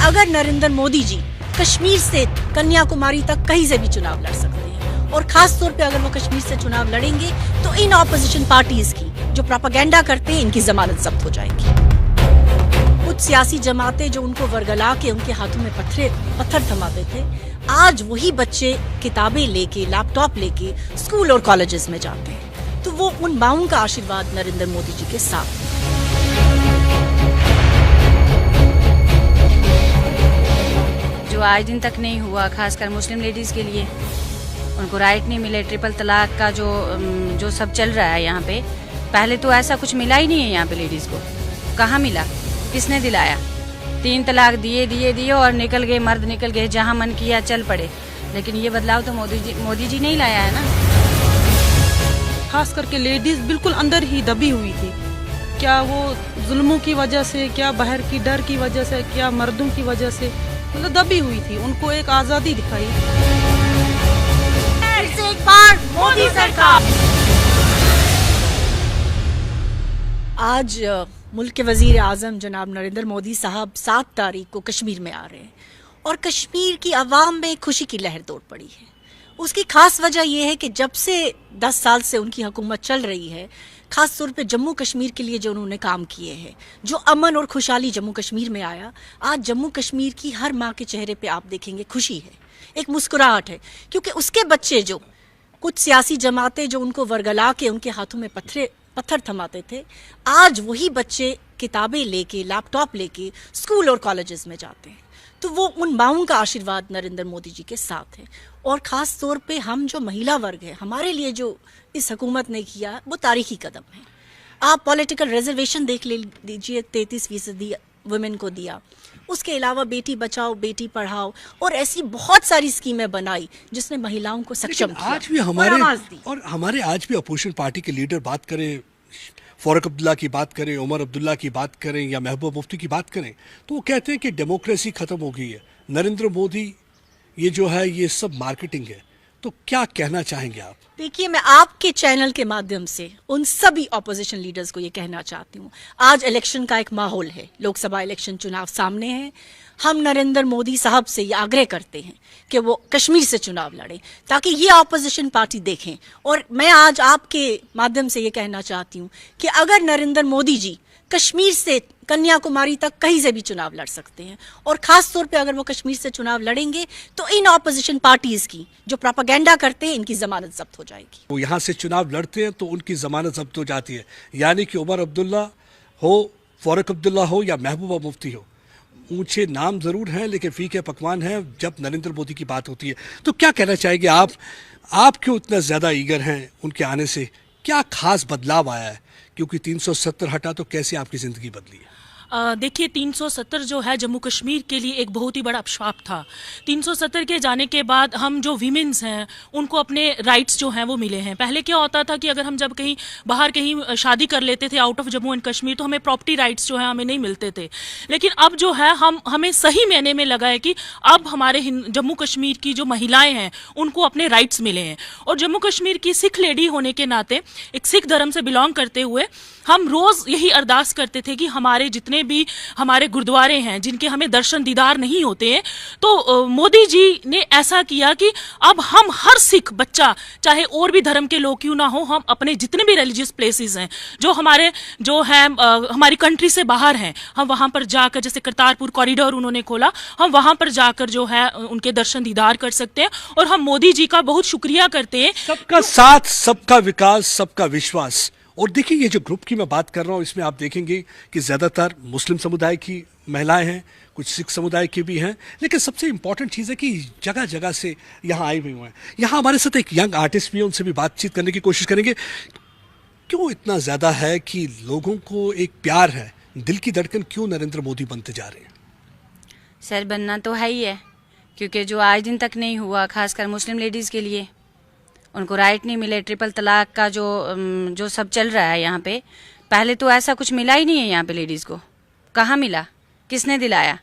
अगर नरेंद्र मोदी जी कश्मीर से कन्याकुमारी तक कहीं से भी चुनाव लड़ सकते हैं, और खास तौर पे अगर वो कश्मीर से चुनाव लड़ेंगे तो इन ऑपोजिशन पार्टीज की जो प्रोपेगेंडा करते हैं इनकी जमानत जब्त हो जाएगी। कुछ सियासी जमातें जो उनको वर्गला के उनके हाथों में पत्थर थमाते थे, आज वही बच्चे किताबें लेके लैपटॉप लेके स्कूल और कॉलेजेस में जाते हैं। तो वो उन माओं का आशीर्वाद नरेंद्र मोदी जी के साथ है। जो आज दिन तक नहीं हुआ, खासकर मुस्लिम लेडीज़ के लिए, उनको राइट नहीं मिले। ट्रिपल तलाक का जो सब चल रहा है यहाँ पे, पहले तो ऐसा कुछ मिला ही नहीं है यहाँ पे लेडीज़ को। कहाँ मिला, किसने दिलाया? 3 तलाक दिए और निकल गए, मर्द निकल गए, जहाँ मन किया चल पड़े। लेकिन ये बदलाव तो मोदी जी नहीं लाया है ना। खास करके लेडीज बिल्कुल अंदर ही दबी हुई थी। क्या वो जुल्मों की वजह से, क्या बाहर की डर की वजह से, क्या मर्दों की वजह से, मतलब दबी हुई थी। उनको एक आजादी दिखाई। एक बार मोदी सरकार। आज मुल्क के वजीर आजम जनाब नरेंद्र मोदी साहब 7 तारीख को कश्मीर में आ रहे हैं, और कश्मीर की आवाम में खुशी की लहर दौड़ पड़ी है। उसकी खास वजह यह है कि जब से 10 साल से उनकी हुकूमत चल रही है, खास तौर पे जम्मू कश्मीर के लिए जो उन्होंने काम किए हैं, जो अमन और खुशहाली जम्मू कश्मीर में आया, आज जम्मू कश्मीर की हर माँ के चेहरे पे आप देखेंगे खुशी है, एक मुस्कुराहट है। क्योंकि उसके बच्चे जो कुछ सियासी जमातें जो उनको वर्गला के उनके हाथों में पत्थर थमाते थे, आज वही बच्चे किताबें लेके लैपटॉप लेके स्कूल और कॉलेजेस में जाते हैं। तो वो उन माओं का आशीर्वाद नरेंद्र मोदी जी के साथ है। और ख़ास तौर पे हम जो महिला वर्ग है, हमारे लिए जो इस हुकूमत ने किया वो तारीखी कदम है। आप पॉलिटिकल रिजर्वेशन देख लीजिए, 33% वुमेन को दिया। उसके अलावा बेटी बचाओ बेटी पढ़ाओ और ऐसी बहुत सारी स्कीमें बनाई जिसने महिलाओं को सक्षम किया। आज भी हमारे आज भी अपोजिशन पार्टी के लीडर बात करें, फारूक अब्दुल्ला की बात करें, उमर अब्दुल्ला की बात करें या महबूबा मुफ्ती की बात करें, तो वो कहते हैं कि डेमोक्रेसी खत्म हो गई है, नरेंद्र मोदी ये जो है ये सब मार्केटिंग है। तो क्या कहना चाहेंगे आप? देखिए, मैं आपके चैनल के माध्यम से उन सभी ऑपोजिशन लीडर्स को ये कहना चाहती हूँ, आज इलेक्शन का एक माहौल है, लोकसभा इलेक्शन चुनाव सामने है। हम नरेंद्र मोदी साहब से ये आग्रह करते हैं कि वो कश्मीर से चुनाव लड़ें ताकि ये ऑपोजिशन पार्टी देखें। और मैं आज आपके माध्यम से ये कहना चाहती हूँ कि अगर नरेंद्र मोदी जी कश्मीर से कन्याकुमारी तक कहीं से भी चुनाव लड़ सकते हैं, और खास तौर पे अगर वो कश्मीर से चुनाव लड़ेंगे तो इन ऑपोजिशन पार्टीज की जो प्रोपेगेंडा करते हैं इनकी जमानत जब्त हो जाएगी। वो यहाँ से चुनाव लड़ते हैं तो उनकी जमानत जब्त हो जाती है। यानी कि उमर अब्दुल्ला हो, फारूक अब्दुल्ला हो या महबूबा मुफ्ती हो, ऊंचे नाम जरूर हैं लेकिन फीके पकवान हैं जब नरेंद्र मोदी की बात होती है। तो क्या कहना चाहेंगे आप क्यों इतना ज्यादा ईगर हैं उनके आने से? क्या खास बदलाव आया है? क्योंकि 370 हटा तो कैसे आपकी जिंदगी बदली है? देखिए, 370 जो है जम्मू कश्मीर के लिए एक बहुत ही बड़ा अभिशाप था। 370 के जाने के बाद हम जो वीमेंस हैं उनको अपने राइट्स जो हैं वो मिले हैं। पहले क्या होता था कि अगर हम जब कहीं बाहर कहीं शादी कर लेते थे out of Jammu and Kashmir तो हमें प्रॉपर्टी राइट्स जो है हमें नहीं मिलते थे। लेकिन अब जो है हमें सही मायने में लगा है कि अब हमारे जम्मू कश्मीर की जो महिलाएं हैं उनको अपने राइट्स मिले हैं। और जम्मू कश्मीर की सिख लेडी होने के नाते, एक सिख धर्म से बिलोंग करते हुए, हम रोज यही अरदास करते थे कि हमारे जितने भी हमारे गुरुद्वारे हैं जिनके हमें दर्शन दीदार नहीं होते हैं, तो मोदी जी ने ऐसा किया कि अब हम हर सिख बच्चा, चाहे और भी धर्म के लोग क्यों ना हो, हम अपने जितने भी रिलीजियस प्लेसेस हैं जो है हमारी कंट्री से बाहर हैं, हम वहां पर जाकर, जैसे करतारपुर कॉरिडोर उन्होंने खोला, हम वहां पर जाकर जो है उनके दर्शन दीदार कर सकते हैं। और हम मोदी जी का बहुत शुक्रिया करते हैं। सबका साथ, सबका विकास, सबका विश्वास। और देखिए, ये जो ग्रुप की मैं बात कर रहा हूँ इसमें आप देखेंगे कि ज़्यादातर मुस्लिम समुदाय की महिलाएं हैं, कुछ सिख समुदाय की भी हैं, लेकिन सबसे इम्पॉर्टेंट चीज़ है कि जगह जगह से यहाँ आए हुए हैं। यहाँ हमारे साथ एक यंग आर्टिस्ट भी है, उनसे भी बातचीत करने की कोशिश करेंगे। क्यों इतना ज़्यादा है कि लोगों को एक प्यार है, दिल की धड़कन क्यों नरेंद्र मोदी बनते जा रहे हैं? सर, बनना तो है ही है, क्योंकि जो आज दिन तक नहीं हुआ, खासकर मुस्लिम लेडीज़ के लिए, उनको राइट नहीं मिले। ट्रिपल तलाक का जो सब चल रहा है यहाँ पे, पहले तो ऐसा कुछ मिला ही नहीं है यहाँ पे लेडीज़ को। कहाँ मिला, किसने दिलाया?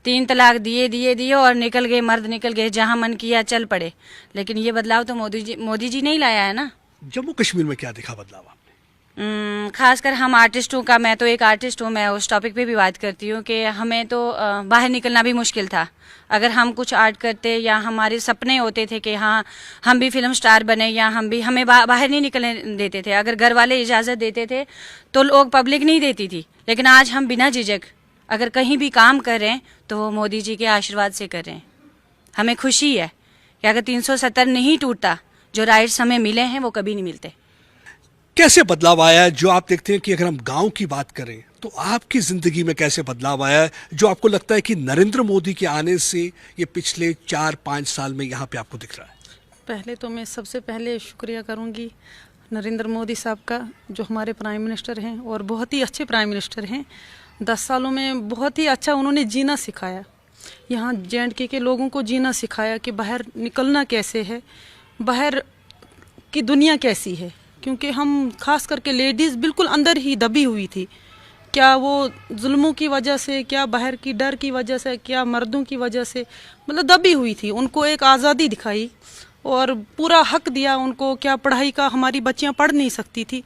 3 तलाक दिए और निकल गए, मर्द निकल गए, जहाँ मन किया चल पड़े। लेकिन ये बदलाव तो मोदी जी नहीं लाया है ना। जम्मू कश्मीर में क्या देखा बदलाव आपने? खासकर हम आर्टिस्टों का, मैं तो एक आर्टिस्ट हूँ, मैं उस टॉपिक पे भी बात करती हूँ कि हमें तो बाहर निकलना भी मुश्किल था। अगर हम कुछ आर्ट करते या हमारे सपने होते थे कि हाँ हम भी फिल्म स्टार बने, या हमें बाहर नहीं निकलने देते थे। अगर घर वाले इजाज़त देते थे तो लोग, पब्लिक नहीं देती थी। लेकिन आज हम बिना झिझक अगर कहीं भी काम कर रहे हैं तो वो मोदी जी के आशीर्वाद से कर रहे हैं। हमें खुशी है कि अगर 370 नहीं टूटता, जो राइट्स हमें मिले हैं वो कभी नहीं मिलते। कैसे बदलाव आया है जो आप देखते हैं कि अगर हम गांव की बात करें तो आपकी जिंदगी में कैसे बदलाव आया है जो आपको लगता है कि नरेंद्र मोदी के आने से ये पिछले 4-5 साल में यहाँ पे आपको दिख रहा है? पहले तो मैं सबसे पहले शुक्रिया करूँगी नरेंद्र मोदी साहब का, जो हमारे प्राइम मिनिस्टर हैं और बहुत ही अच्छे प्राइम मिनिस्टर हैं। 10 सालों में बहुत ही अच्छा उन्होंने जीना सिखाया, यहाँ JNK के लोगों को जीना सिखाया कि बाहर निकलना कैसे है, बाहर की दुनिया कैसी है। क्योंकि हम खास करके लेडीज़ बिल्कुल अंदर ही दबी हुई थी, क्या वो जुल्मों की वजह से, क्या बाहर की डर की वजह से, क्या मर्दों की वजह से, मतलब दबी हुई थी। उनको एक आज़ादी दिखाई और पूरा हक दिया उनको। क्या पढ़ाई का, हमारी बच्चियां पढ़ नहीं सकती थी।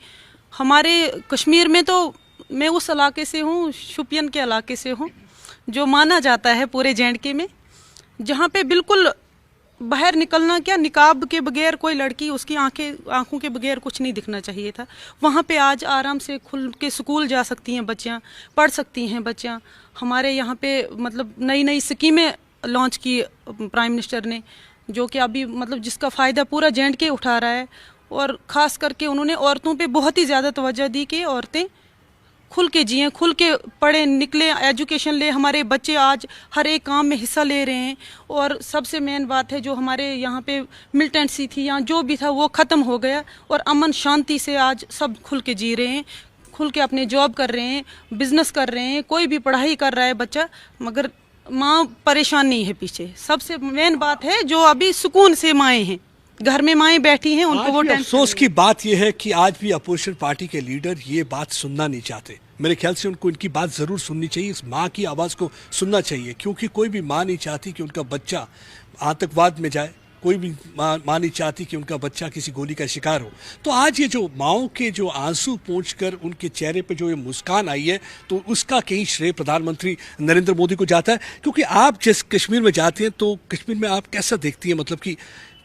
हमारे कश्मीर में तो, मैं उस इलाके से हूँ, शोपियान के इलाके से हूँ, जो माना जाता है पूरे JNK में, जहाँ पे बिल्कुल बाहर निकलना क्या, निकाब के बगैर कोई लड़की, उसकी आंखों के बगैर कुछ नहीं दिखना चाहिए था। वहाँ पे आज आराम से खुल के स्कूल जा सकती हैं बच्चियाँ, पढ़ सकती हैं बच्चियाँ। हमारे यहाँ पे मतलब नई नई स्कीमें लॉन्च की प्राइम मिनिस्टर ने, जो कि अभी मतलब जिसका फ़ायदा पूरा JNK उठा रहा है। और ख़ास करके उन्होंने औरतों पे बहुत ही ज़्यादा तवज्जो दी कि औरतें खुल के जिएं, खुल के पढ़ें, निकलें, एजुकेशन ले। हमारे बच्चे आज हर एक काम में हिस्सा ले रहे हैं। और सबसे मेन बात है, जो हमारे यहाँ पे मिलिटेंसी थी या जो भी था वो ख़त्म हो गया और अमन शांति से आज सब खुल के जी रहे हैं, खुल के अपने जॉब कर रहे हैं, बिजनेस कर रहे हैं, कोई भी पढ़ाई कर रहा है बच्चा, मगर माँ परेशान नहीं है पीछे। सबसे मेन बात है, जो अभी सुकून से माएँ हैं, घर में माएँ बैठी हैं, उनको वो टेंशन। अफसोस की बात यह है कि आज भी अपोजिशन पार्टी के लीडर ये बात सुनना नहीं चाहते। मेरे ख्याल से उनको इनकी बात जरूर सुननी चाहिए, इस माँ की आवाज़ को सुनना चाहिए, क्योंकि कोई भी माँ नहीं चाहती कि उनका बच्चा आतंकवाद में जाए, कोई भी माँ नहीं चाहती कि उनका बच्चा किसी गोली का शिकार हो। तो आज ये जो माँओं के जो आंसू पोंछकर उनके चेहरे पे जो ये मुस्कान आई है, तो उसका कहीं श्रेय प्रधानमंत्री नरेंद्र मोदी को जाता है। क्योंकि आप जिस कश्मीर में जाते हैं तो कश्मीर में आप कैसा देखती हैं, मतलब कि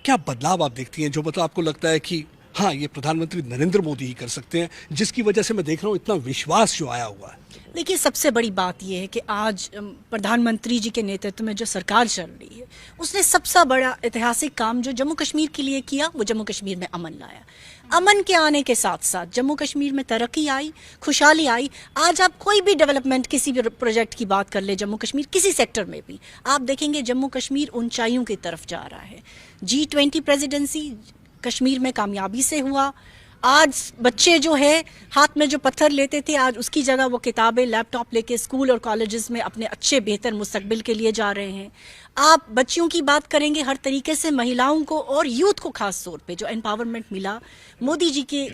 क्या बदलाव आप देखती हैं जो मतलब आपको लगता है कि हाँ ये प्रधानमंत्री नरेंद्र मोदी ही कर सकते हैं, जिसकी वजह से मैं देख रहा हूँ इतना विश्वास जो आया हुआ है? देखिए, सबसे बड़ी बात यह है कि आज प्रधानमंत्री जी के नेतृत्व में जो सरकार चल रही है, उसने सबसे बड़ा ऐतिहासिक काम जो जम्मू कश्मीर के लिए किया, वो जम्मू कश्मीर में अमन लाया। अमन के आने के साथ साथ जम्मू कश्मीर में तरक्की आई, खुशहाली आई। आज आप कोई भी डेवलपमेंट, किसी भी प्रोजेक्ट की बात कर ले जम्मू कश्मीर, किसी सेक्टर में भी आप देखेंगे जम्मू कश्मीर ऊंचाइयों की तरफ जा रहा है। G20 प्रेसिडेंसी कश्मीर में कामयाबी से हुआ। आज बच्चे जो है हाथ में जो पत्थर लेते थे, आज उसकी जगह वो किताबें, लैपटॉप लेके स्कूल और कॉलेजेस में अपने अच्छे बेहतर मुस्तकबिल के लिए जा रहे हैं। आप बच्चियों की बात करेंगे, हर तरीके से महिलाओं को और यूथ को खास तौर पे जो एम्पावरमेंट मिला, मोदी जी के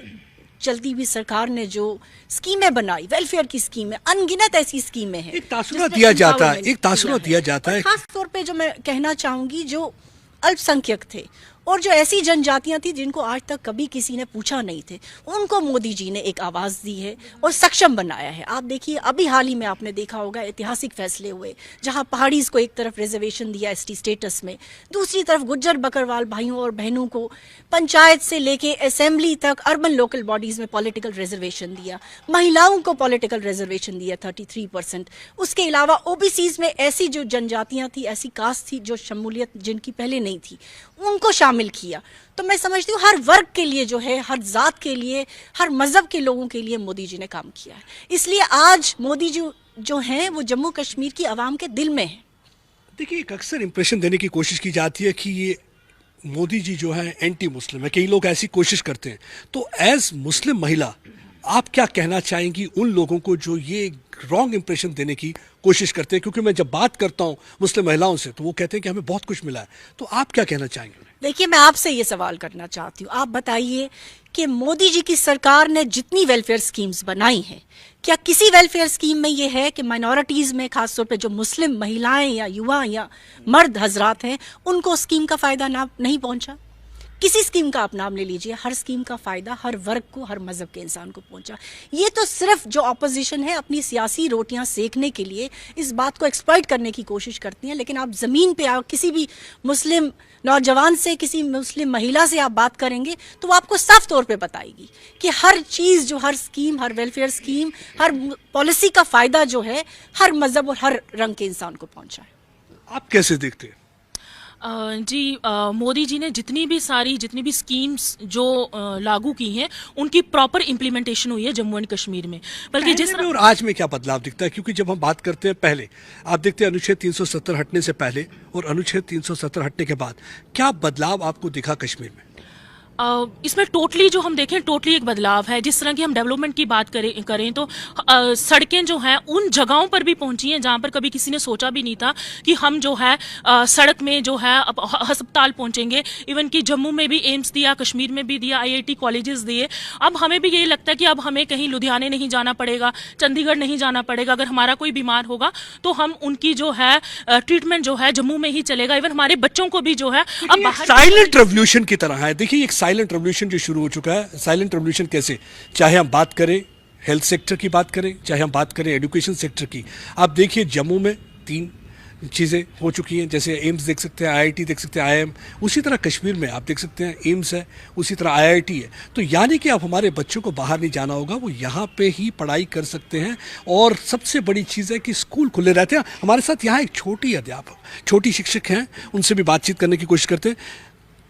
चलती हुई सरकार ने जो स्कीमें बनाई, वेलफेयर की स्कीमें, अनगिनत ऐसी स्कीमें हैं। एक तासुरा दिया जाता है, एक तासुरा दिया जाता है। खास तौर पे जो मैं कहना चाहूंगी, जो अल्पसंख्यक थे और जो ऐसी जनजातियां थी जिनको आज तक कभी किसी ने पूछा नहीं थे, उनको मोदी जी ने एक आवाज़ दी है और सक्षम बनाया है। आप देखिए, अभी हाल ही में आपने देखा होगा ऐतिहासिक फैसले हुए, जहां पहाड़ीज को एक तरफ रिजर्वेशन दिया ST स्टेटस में, दूसरी तरफ गुज्जर बकरवाल भाइयों और बहनों को पंचायत से लेके असेंबली तक अर्बन लोकल बॉडीज में पॉलिटिकल रिजर्वेशन दिया, महिलाओं को पॉलिटिकल रिजर्वेशन दिया 33%। उसके अलावा OBCs में ऐसी जो जनजातियां थी, ऐसी कास्ट थी जो शमूलियत जिनकी पहले नहीं थी, उनको शामिल किया। तो मैं समझती हूँ हर वर्ग के लिए जो है, हर जात के लिए, हर मजहब के लोगों के लिए मोदी जी ने काम किया है। इसलिए आज मोदी जी जो हैं वो जम्मू कश्मीर की आवाम के दिल में है। देखिए, एक अक्सर इंप्रेशन देने की कोशिश की जाती है कि ये मोदी जी जो है एंटी मुस्लिम है, कई लोग ऐसी कोशिश करते हैं। तो एज मुस्लिम महिला आप क्या कहना चाहेंगी उन लोगों को जो ये रॉन्ग इंप्रेशन देने की कोशिश करते हैं? क्योंकि मैं जब बात करता हूँ मुस्लिम महिलाओं से तो वो कहते हैं कि हमें बहुत कुछ मिला है। तो आप क्या कहना चाहेंगे? देखिए, मैं आपसे ये सवाल करना चाहती हूँ, आप बताइए कि मोदी जी की सरकार ने जितनी वेलफेयर स्कीम्स बनाई हैं, क्या किसी वेलफेयर स्कीम में ये है कि माइनॉरिटीज़ में खासतौर पे जो मुस्लिम महिलाएं या युवा या मर्द हजरात हैं, उनको स्कीम का फ़ायदा नहीं पहुंचा? किसी स्कीम का आप नाम ले लीजिए, हर स्कीम का फायदा हर वर्ग को, हर मजहब के इंसान को पहुंचा। ये तो सिर्फ जो ऑपोजिशन है अपनी सियासी रोटियां सेकने के लिए इस बात को एक्सप्लॉइट करने की कोशिश करती हैं, लेकिन आप जमीन पे आप किसी भी मुस्लिम नौजवान से, किसी मुस्लिम महिला से आप बात करेंगे तो वो आपको साफ तौर पे बताएगी कि हर चीज जो, हर स्कीम, हर वेलफेयर स्कीम, हर पॉलिसी का फायदा जो है हर मजहब और हर रंग के इंसान को पहुंचा है। आप कैसे देखते हैं? मोदी जी ने जितनी भी स्कीम्स जो लागू की हैं उनकी प्रॉपर इम्प्लीमेंटेशन हुई है जम्मू एंड कश्मीर में। बल्कि जिस पहले में और आज में क्या बदलाव दिखता है? क्योंकि जब हम बात करते हैं पहले, आप देखते हैं अनुच्छेद 370 हटने से पहले और अनुच्छेद 370 हटने के बाद क्या बदलाव आपको दिखा कश्मीर में? इसमें टोटली जो हम देखें टोटली एक बदलाव है। जिस तरह की हम डेवलपमेंट की बात करें तो सड़कें जो हैं उन जगहों पर भी पहुंची हैं जहां पर कभी किसी ने सोचा भी नहीं था कि हम जो है सड़क में जो है अब अस्पताल पहुंचेंगे। इवन कि जम्मू में भी एम्स दिया, कश्मीर में भी दिया, IIT कॉलेजेस दिए। अब हमें भी यही लगता है कि अब हमें कहीं लुधियाने नहीं जाना पड़ेगा, चंडीगढ़ नहीं जाना पड़ेगा। अगर हमारा कोई बीमार होगा तो हम उनकी जो है ट्रीटमेंट जो है जम्मू में ही चलेगा। इवन हमारे बच्चों को भी जो है अब बाहर साइलेंट रेवोल्यूशन की तरह है। देखिए एक साइलेंट रेवोल्यूशन जो शुरू हो चुका है। साइलेंट रेवोल्यूशन कैसे? चाहे हम बात करें हेल्थ सेक्टर की बात करें, चाहे हम बात करें एजुकेशन सेक्टर की। आप देखिए जम्मू में 3 चीज़ें हो चुकी हैं, जैसे एम्स देख सकते हैं, IIT देख सकते हैं, IIM। उसी तरह कश्मीर में आप देख सकते हैं एम्स है, उसी तरह IIT है। तो यानी कि अब हमारे बच्चों को बाहर नहीं जाना होगा, वो यहाँ पे ही पढ़ाई कर सकते हैं। और सबसे बड़ी चीज़ है कि स्कूल खुले रहते हैं। हमारे साथ यहाँ एक छोटी अध्यापक, छोटी शिक्षक हैं, उनसे भी बातचीत करने की कोशिश करते हैं।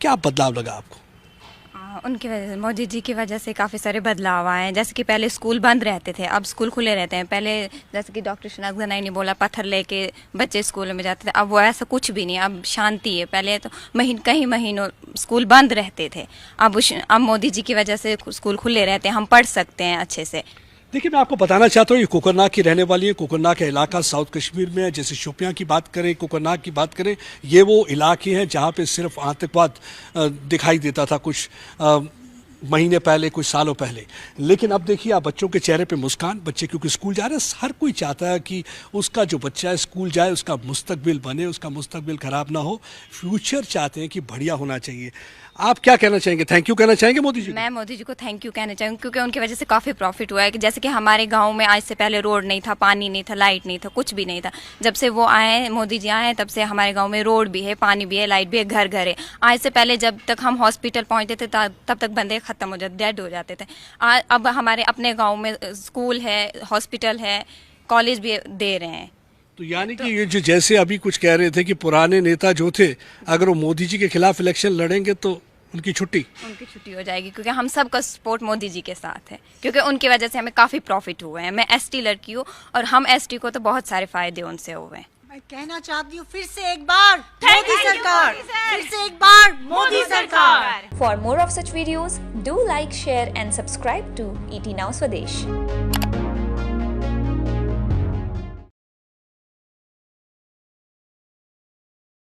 क्या बदलाव लगा आपको? उनकी वजह से, मोदी जी की वजह से काफ़ी सारे बदलाव आए हैं। जैसे कि पहले स्कूल बंद रहते थे, अब स्कूल खुले रहते हैं। पहले जैसे कि डॉक्टर शनाज़ गनाई ने बोला पत्थर लेके बच्चे स्कूल में जाते थे, अब वो ऐसा कुछ भी नहीं, अब शांति है। पहले तो कई महीनों स्कूल बंद रहते थे, अब मोदी जी की वजह से स्कूल खुले रहते हैं, हम पढ़ सकते हैं अच्छे से। देखिए मैं आपको बताना चाहता हूँ, ये कोकरनाग की रहने वाली है। कोकरनाग का इलाका साउथ कश्मीर में है। जैसे शोपियां की बात करें, कोकरनाग की बात करें, ये वो इलाके हैं जहाँ पे सिर्फ आतंकवाद दिखाई देता था कुछ महीने पहले, कुछ सालों पहले। लेकिन अब देखिए आप बच्चों के चेहरे पे मुस्कान, बच्चे क्योंकि स्कूल जा रहे हैं। हर कोई चाहता है कि उसका जो बच्चा है स्कूल जाए, उसका मुस्तकबिल बने, उसका मुस्तकबिल खराब ना हो। फ्यूचर चाहते हैं कि बढ़िया होना चाहिए। आप क्या कहना चाहेंगे? थैंक यू कहना चाहेंगे मोदी जी? मैं मोदी जी को थैंक यू कहना चाहूँगी क्योंकि उनकी वजह से काफ़ी प्रॉफिट हुआ है। कि जैसे कि हमारे गांव में आज से पहले रोड नहीं था, पानी नहीं था, लाइट नहीं था, कुछ भी नहीं था। जब से वो आए, मोदी जी आए, तब से हमारे गांव में रोड भी है, पानी भी है, लाइट भी है, घर घर है। आज से पहले जब तक हम हॉस्पिटल पहुँचते थे तब तक बंदे ख़त्म हो जाते, डेड हो जाते थे। अब हमारे अपने गाँव में स्कूल है, हॉस्पिटल है, कॉलेज भी दे रहे हैं। तो यानी कि ये जो जैसे अभी कुछ कह रहे थे कि पुराने नेता जो थे अगर वो मोदी जी के खिलाफ इलेक्शन लड़ेंगे तो उनकी छुट्टी हो जाएगी, क्योंकि हम सबका सपोर्ट मोदी जी के साथ है, क्योंकि उनकी वजह से हमें काफ़ी प्रॉफिट हुए हैं। मैं ST लड़की हूँ और हम ST को तो बहुत सारे फायदे उनसे हुए हैं। मैं कहना चाहती हूँ फिर से एक बार मोदी सरकार, फिर से एक बार मोदी सरकार। For more of such videos, do like, share and subscribe to ET Now Swadesh.